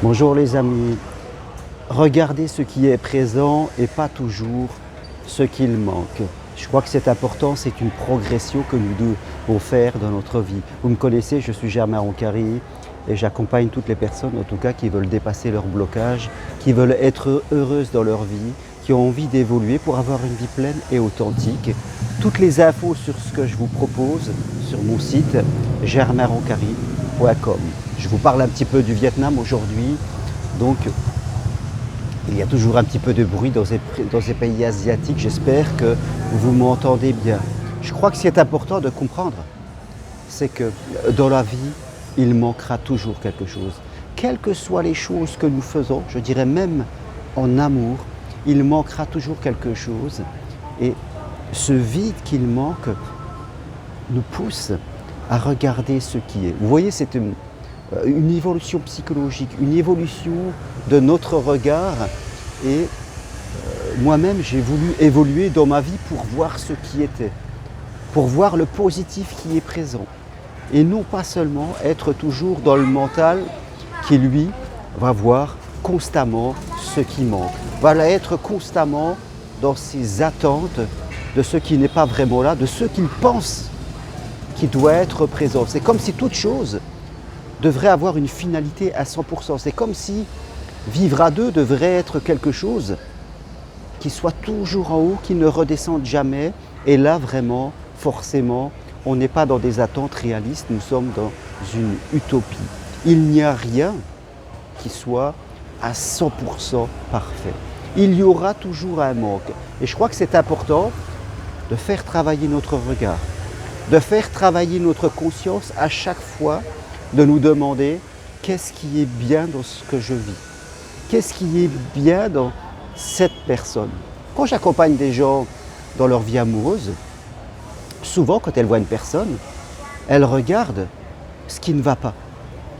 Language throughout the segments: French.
Bonjour les amis, regardez ce qui est présent et pas toujours ce qu'il manque. Je crois que c'est important, c'est une progression que nous devons faire dans notre vie. Vous me connaissez, je suis Germain Roncari et j'accompagne toutes les personnes en tout cas qui veulent dépasser leur blocage, qui veulent être heureuses dans leur vie, qui ont envie d'évoluer pour avoir une vie pleine et authentique. Toutes les infos sur ce que je vous propose sur mon site germainroncari.com. Je vous parle un petit peu du Vietnam aujourd'hui, donc il y a toujours un petit peu de bruit dans ces pays asiatiques, j'espère que vous m'entendez bien. Je crois que ce qui est important de comprendre, c'est que dans la vie, il manquera toujours quelque chose. Quelles que soient les choses que nous faisons, je dirais même en amour, il manquera toujours quelque chose. Et ce vide qu'il manque nous pousse à regarder ce qui est. Vous voyez, c'est une évolution psychologique, une évolution de notre regard. Et moi-même, j'ai voulu évoluer dans ma vie pour voir ce qui était, pour voir le positif qui est présent. Et non pas seulement être toujours dans le mental qui, lui, va voir constamment ce qui manque, va être constamment dans ses attentes de ce qui n'est pas vraiment là, de ce qu'il pense qui doit être présent. C'est comme si toute chose devrait avoir une finalité à 100%. C'est comme si vivre à deux devrait être quelque chose qui soit toujours en haut, qui ne redescende jamais. Et là, vraiment, forcément, on n'est pas dans des attentes réalistes, nous sommes dans une utopie. Il n'y a rien qui soit à 100% parfait. Il y aura toujours un manque. Et je crois que c'est important de faire travailler notre regard, de faire travailler notre conscience à chaque fois, de nous demander qu'est-ce qui est bien dans ce que je vis, qu'est-ce qui est bien dans cette personne. Quand j'accompagne des gens dans leur vie amoureuse, souvent quand elles voient une personne, elles regardent ce qui ne va pas.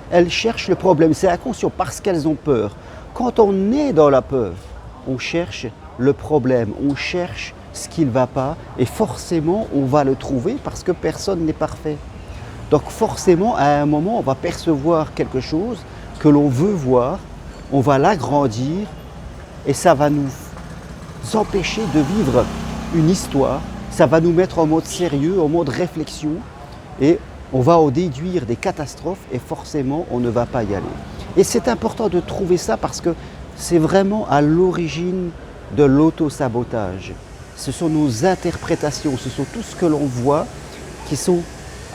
Elles cherchent le problème, c'est inconscient parce qu'elles ont peur. Quand on est dans la peur, on cherche le problème, on cherche ce qui ne va pas et forcément on va le trouver parce que personne n'est parfait. Donc forcément à un moment on va percevoir quelque chose que l'on veut voir, on va l'agrandir et ça va nous empêcher de vivre une histoire, ça va nous mettre en mode sérieux, en mode réflexion et on va en déduire des catastrophes et forcément on ne va pas y aller. Et c'est important de trouver ça parce que c'est vraiment à l'origine de l'auto-sabotage. Ce sont nos interprétations, ce sont tout ce que l'on voit qui sont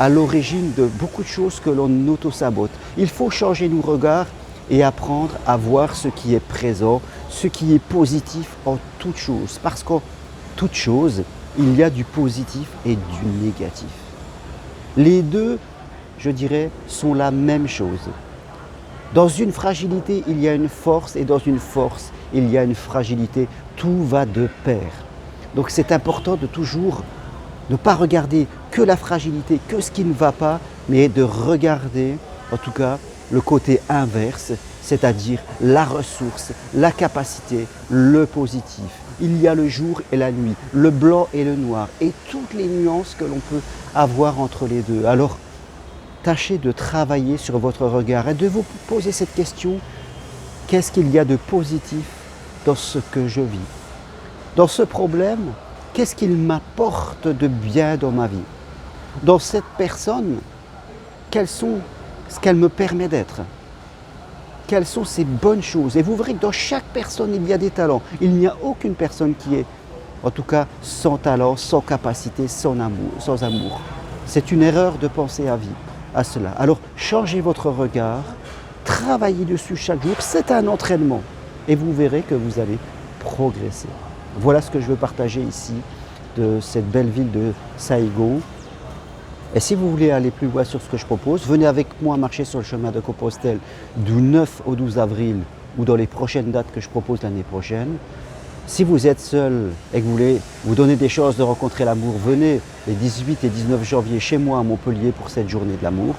à l'origine de beaucoup de choses que l'on auto-sabote. Il faut changer nos regards et apprendre à voir ce qui est présent, ce qui est positif en toute chose. Parce qu'en toute chose, il y a du positif et du négatif. Les deux, je dirais, sont la même chose. Dans une fragilité, il y a une force et dans une force, il y a une fragilité. Tout va de pair. Donc c'est important de toujours ne pas regarder que la fragilité, que ce qui ne va pas, mais de regarder, en tout cas, le côté inverse, c'est-à-dire la ressource, la capacité, le positif. Il y a le jour et la nuit, le blanc et le noir, et toutes les nuances que l'on peut avoir entre les deux. Alors, tâchez de travailler sur votre regard et de vous poser cette question, qu'est-ce qu'il y a de positif dans ce que je vis? Dans ce problème, qu'est-ce qu'il m'apporte de bien dans ma vie? Dans cette personne, quelles sont ce qu'elle me permet d'être? Quelles sont ces bonnes choses? Et vous verrez que dans chaque personne, il y a des talents. Il n'y a aucune personne qui est, en tout cas, sans talent, sans capacité, sans amour. C'est une erreur de penser à cela. Alors, changez votre regard, travaillez dessus chaque jour. C'est un entraînement. Et vous verrez que vous allez progresser. Voilà ce que je veux partager ici de cette belle ville de Saigon. Et si vous voulez aller plus loin sur ce que je propose, venez avec moi marcher sur le chemin de Compostelle du 9 au 12 avril ou dans les prochaines dates que je propose l'année prochaine. Si vous êtes seul et que vous voulez vous donner des chances de rencontrer l'amour, venez les 18 et 19 janvier chez moi à Montpellier pour cette journée de l'amour.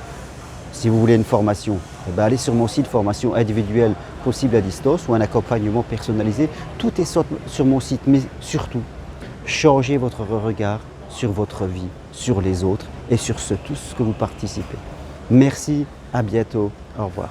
Si vous voulez une formation, allez sur mon site formation individuelle possible à distance ou un accompagnement personnalisé. Tout est sur mon site, mais surtout, changez votre regard sur votre vie, sur les autres et sur tout ce que vous participez. Merci, à bientôt, au revoir.